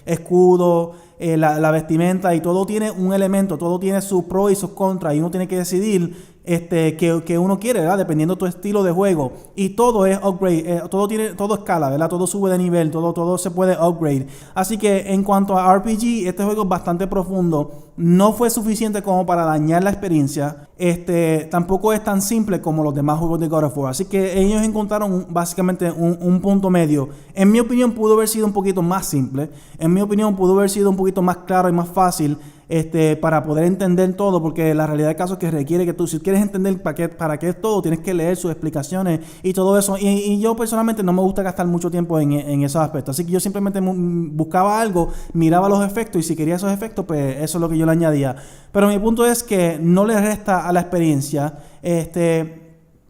Escudo, la vestimenta, y todo tiene un elemento, todo tiene sus pros y sus contras, y uno tiene que decidir que uno quiere, ¿verdad? Dependiendo de tu estilo de juego. Y todo es upgrade, todo escala, ¿verdad? Todo sube de nivel, todo se puede upgrade. Así que en cuanto a RPG, este juego es bastante profundo. No fue suficiente como para dañar la experiencia. Tampoco es tan simple como los demás juegos de God of War. Así que ellos encontraron básicamente un punto medio. En mi opinión pudo haber sido un poquito más simple. En mi opinión pudo haber sido un poquito más claro y más fácil para poder entender todo, porque la realidad del caso es que requiere que tú, si quieres entender para qué es todo, tienes que leer sus explicaciones y todo eso. Y yo personalmente no me gusta gastar mucho tiempo en esos aspectos. Así que yo simplemente buscaba algo, miraba los efectos, y si quería esos efectos, pues eso es lo que yo le añadía. Pero mi punto es que no le resta a la experiencia.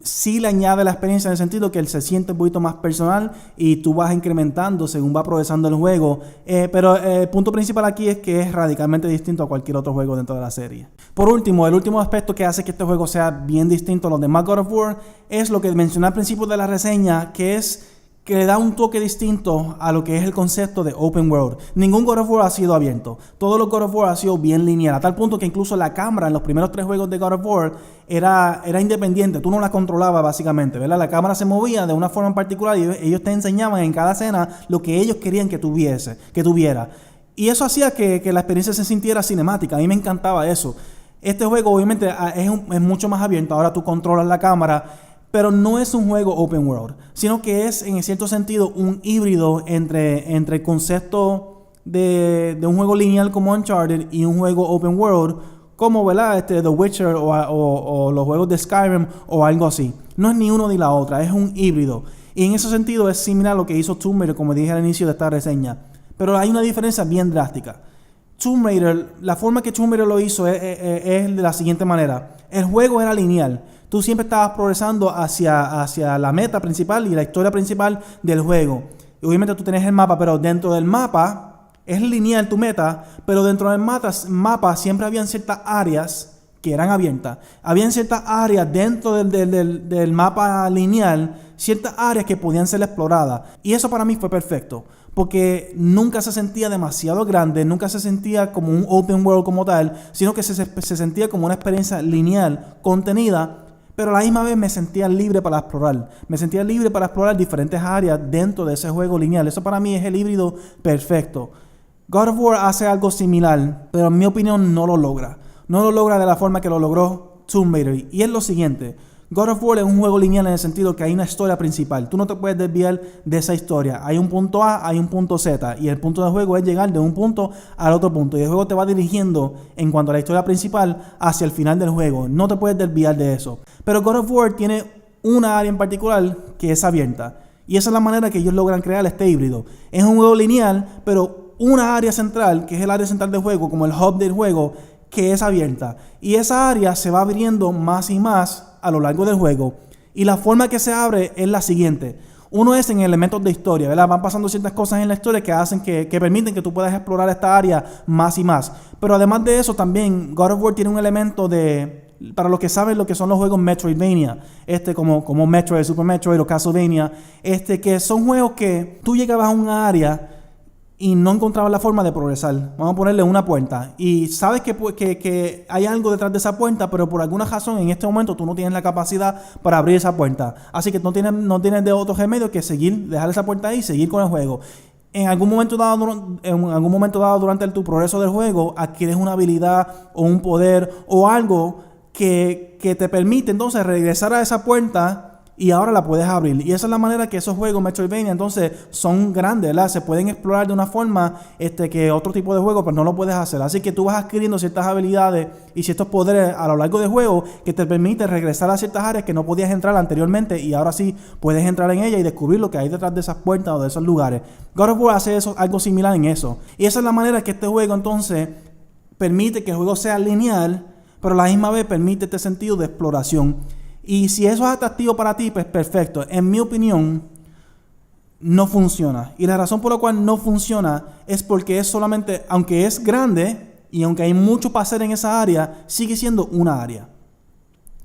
Sí le añade la experiencia en el sentido que él se siente un poquito más personal y tú vas incrementando según va progresando el juego. Pero el punto principal aquí es que es radicalmente distinto a cualquier otro juego dentro de la serie. Por último, el último aspecto que hace que este juego sea bien distinto a los demás God of War es lo que mencioné al principio de la reseña, que es que le da un toque distinto a lo que es el concepto de Open World. Ningún God of War ha sido abierto. Todos los God of War han sido bien lineal, a tal punto que incluso la cámara en los primeros 3 juegos de God of War era independiente. Tú no la controlabas básicamente, ¿verdad? La cámara se movía de una forma en particular y ellos te enseñaban en cada escena lo que ellos querían que tuviera. Y eso hacía que la experiencia se sintiera cinemática. A mí me encantaba eso. Este juego obviamente es mucho más abierto. Ahora tú controlas la cámara, pero no es un juego open world, sino que es en cierto sentido un híbrido entre el concepto de un juego lineal como Uncharted y un juego open world como, ¿verdad? The Witcher o los juegos de Skyrim o algo así. No es ni uno ni la otra, es un híbrido. Y en ese sentido es similar a lo que hizo Tomb Raider, como dije al inicio de esta reseña. Pero hay una diferencia bien drástica. Tomb Raider, la forma que Tomb Raider lo hizo es de la siguiente manera. El juego era lineal. Tú siempre estabas progresando hacia la meta principal y la historia principal del juego. Y obviamente tú tenés el mapa, pero dentro del mapa es lineal tu meta, pero dentro del mapa siempre habían ciertas áreas que eran abiertas. Habían ciertas áreas dentro del mapa lineal, ciertas áreas que podían ser exploradas. Y eso para mí fue perfecto, porque nunca se sentía demasiado grande, nunca se sentía como un open world como tal, sino que se sentía como una experiencia lineal, contenida, pero a la misma vez me sentía libre para explorar. Me sentía libre para explorar diferentes áreas dentro de ese juego lineal. Eso para mí es el híbrido perfecto. God of War hace algo similar, pero en mi opinión no lo logra. No lo logra de la forma que lo logró Tomb Raider. Y es lo siguiente. God of War es un juego lineal en el sentido que hay una historia principal. Tú no te puedes desviar de esa historia. Hay un punto A, hay un punto Z. Y el punto del juego es llegar de un punto al otro punto. Y el juego te va dirigiendo en cuanto a la historia principal hacia el final del juego. No te puedes desviar de eso. Pero God of War tiene una área en particular que es abierta. Y esa es la manera que ellos logran crear este híbrido. Es un juego lineal, pero una área central, que es el área central del juego, como el hub del juego, que es abierta. Y esa área se va abriendo más y más a lo largo del juego. Y la forma que se abre es la siguiente. Uno es en elementos de historia, ¿verdad? Van pasando ciertas cosas en la historia que hacen que permiten que tú puedas explorar esta área más y más. Pero además de eso también God of War tiene un elemento de, para los que saben lo que son los juegos Metroidvania, como Metroid, Super Metroid o Castlevania, que son juegos que tú llegabas a un área y no encontrabas la forma de progresar. Vamos a ponerle una puerta. Y sabes que hay algo detrás de esa puerta, pero por alguna razón en este momento tú no tienes la capacidad para abrir esa puerta. Así que no tienes de otro remedio que dejar esa puerta ahí y seguir con el juego. En algún momento dado durante tu progreso del juego, adquieres una habilidad o un poder o algo que te permite entonces regresar a esa puerta y ahora la puedes abrir. Y esa es la manera que esos juegos Metroidvania entonces son grandes, ¿verdad? Se pueden explorar de una forma que otro tipo de juego pues no lo puedes hacer. Así que tú vas adquiriendo ciertas habilidades y ciertos poderes a lo largo del juego que te permite regresar a ciertas áreas que no podías entrar anteriormente y ahora sí puedes entrar en ellas y descubrir lo que hay detrás de esas puertas o de esos lugares. God of War hace algo similar en eso. Y esa es la manera que este juego entonces permite que el juego sea lineal, pero a la misma vez permite este sentido de exploración. Y si eso es atractivo para ti, pues perfecto. En mi opinión, no funciona. Y la razón por la cual no funciona es porque es solamente, aunque es grande y aunque hay mucho para hacer en esa área, sigue siendo una área.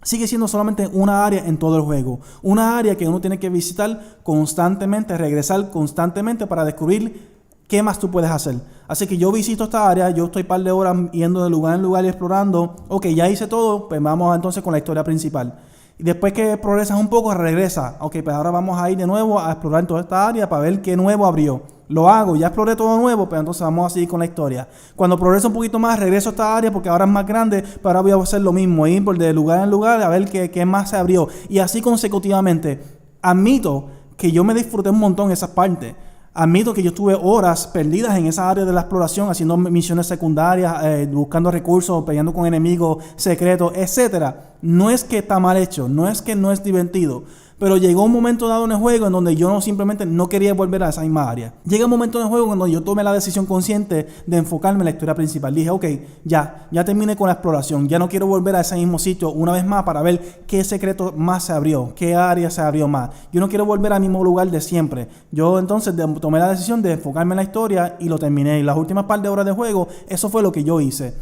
Sigue siendo solamente una área en todo el juego. Una área que uno tiene que visitar constantemente, regresar constantemente para descubrir qué más tú puedes hacer. Así que yo visito esta área, yo estoy un par de horas yendo de lugar en lugar y explorando. Ok, ya hice todo, pues vamos entonces con la historia principal. Y después que progresas un poco, regresa. Ok, pues ahora vamos a ir de nuevo a explorar toda esta área para ver qué nuevo abrió. Lo hago, ya exploré todo nuevo, pero entonces vamos a seguir con la historia. Cuando progreso un poquito más, regreso a esta área porque ahora es más grande, pero ahora voy a hacer lo mismo, ir de lugar en lugar a ver qué más se abrió. Y así consecutivamente. Admito que yo me disfruté un montón esas partes. Admito que yo tuve horas perdidas en esa área de la exploración, haciendo misiones secundarias, buscando recursos, peleando con enemigos secretos, etc. No es que está mal hecho, no es que no es divertido, pero llegó un momento dado en el juego en donde yo simplemente no quería volver a esa misma área. Llega un momento en el juego en donde yo tomé la decisión consciente de enfocarme en la historia principal. Dije, ok, ya terminé con la exploración, ya no quiero volver a ese mismo sitio una vez más para ver qué secreto más se abrió, qué área se abrió más. Yo no quiero volver al mismo lugar de siempre. Yo entonces tomé la decisión de enfocarme en la historia y lo terminé. Y las últimas par de horas de juego, eso fue lo que yo hice.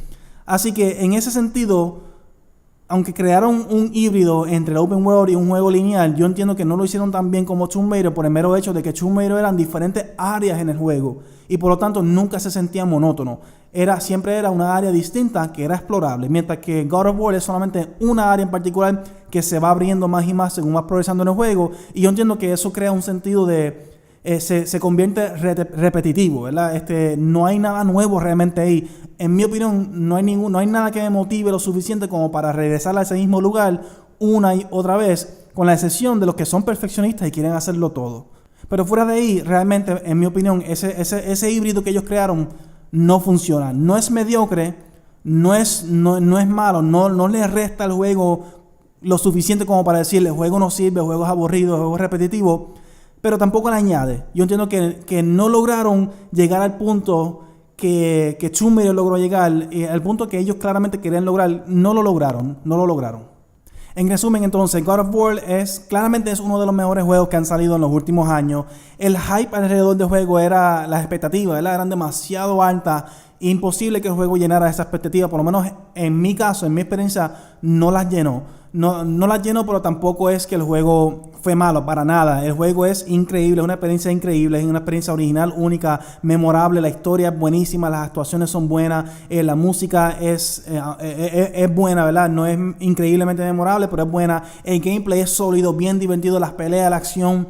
Así que en ese sentido, aunque crearon un híbrido entre el open world y un juego lineal, yo entiendo que no lo hicieron tan bien como Tomb Raider por el mero hecho de que Tomb Raider eran diferentes áreas en el juego y por lo tanto nunca se sentía monótono. Siempre era una área distinta que era explorable, mientras que God of War es solamente una área en particular que se va abriendo más y más según vas progresando en el juego, y yo entiendo que eso crea un sentido de se convierte repetitivo, ¿verdad? No hay nada nuevo realmente ahí. En mi opinión, no hay nada que me motive lo suficiente como para regresar a ese mismo lugar una y otra vez, con la excepción de los que son perfeccionistas y quieren hacerlo todo. Pero fuera de ahí, realmente, en mi opinión, ese híbrido que ellos crearon no funciona. No es mediocre, no es malo, no le resta al juego lo suficiente como para decirle, el juego no sirve, el juego es aburrido, el juego es repetitivo, pero tampoco le añade. Yo entiendo que no lograron llegar al punto que Tomb Raider logró llegar, al punto que ellos claramente querían lograr. No lo lograron. En resumen, entonces, God of War claramente es uno de los mejores juegos que han salido en los últimos años. El hype alrededor del juego las expectativas, ¿verdad? Eran demasiado altas. Imposible que el juego llenara esa expectativa, por lo menos en mi caso, en mi experiencia, no las llenó. no las lleno, pero tampoco es que el juego fue malo, para nada. El juego es increíble, es una experiencia increíble, es una experiencia original, única, memorable. La historia es buenísima, las actuaciones son buenas, la música es buena, ¿verdad? No es increíblemente memorable, pero es buena. El gameplay es sólido, bien divertido, las peleas, la acción,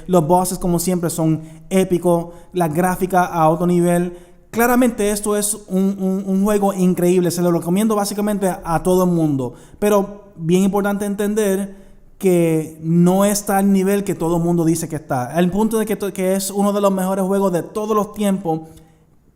los bosses como siempre son épicos, las gráficas a otro nivel. Claramente esto es un juego increíble, se lo recomiendo básicamente a todo el mundo, pero bien importante entender que no está al nivel que todo el mundo dice que está. El punto de que es uno de los mejores juegos de todos los tiempos,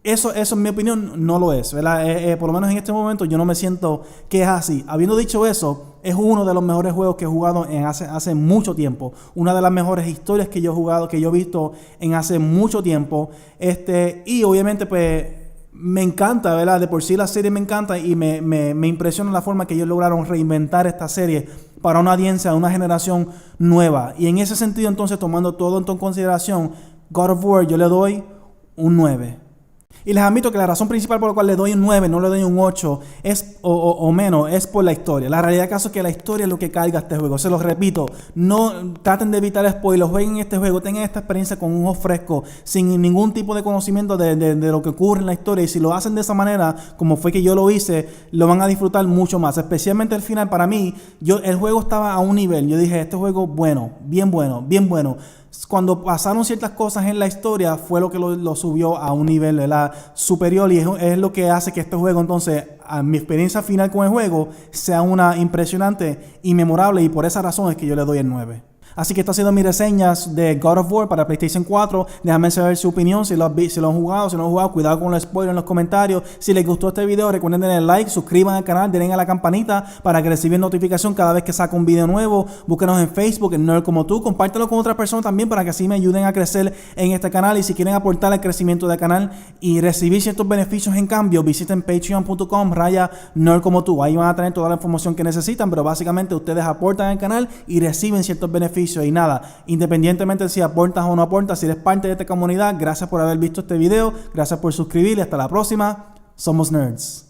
eso en mi opinión no lo es, ¿verdad? Por lo menos en este momento yo no me siento que es así. Habiendo dicho eso, es uno de los mejores juegos que he jugado hace mucho tiempo. Una de las mejores historias que yo he jugado, que yo he visto en hace mucho tiempo. Y obviamente pues me encanta, ¿verdad? De por sí la serie me encanta y me impresiona la forma que ellos lograron reinventar esta serie para una audiencia, una generación nueva. Y en ese sentido entonces, tomando todo en consideración, God of War yo le doy un 9. Y les admito que la razón principal por la cual le doy un 9, no le doy un 8 o menos, es por la historia. La realidad del caso es que la historia es lo que carga este juego. Se los repito, no traten de evitar spoilers, jueguen este juego, tengan esta experiencia con un ojo fresco, sin ningún tipo de conocimiento de lo que ocurre en la historia. Y si lo hacen de esa manera, como fue que yo lo hice, lo van a disfrutar mucho más. Especialmente el final, para mí, el juego estaba a un nivel. Yo dije, este juego bueno, bien bueno, bien bueno. Cuando pasaron ciertas cosas en la historia fue lo que lo subió a un nivel, ¿verdad?, superior, y es lo que hace que este juego entonces, a mi experiencia final con el juego, sea una impresionante y memorable, y por esa razón es que yo le doy el 9. Así que estas han sido mis reseñas de God of War para PlayStation 4. Déjame saber su opinión, si lo han jugado, si no lo han jugado. Cuidado con los spoilers en los comentarios. Si les gustó este video, recuerden darle like, suscriban al canal, denle a la campanita para que reciban notificación cada vez que saco un video nuevo. Búsquenos en Facebook, en Nerd Como Tú. Compártelo con otras personas también para que así me ayuden a crecer en este canal. Y si quieren aportar al crecimiento del canal y recibir ciertos beneficios en cambio, visiten patreon.com/Nerd Como Tú. Ahí van a tener toda la información que necesitan, pero básicamente ustedes aportan al canal y reciben ciertos beneficios. Y nada, independientemente de si aportas o no aportas, si eres parte de esta comunidad, gracias por haber visto este video, gracias por suscribir y hasta la próxima. Somos Nerds.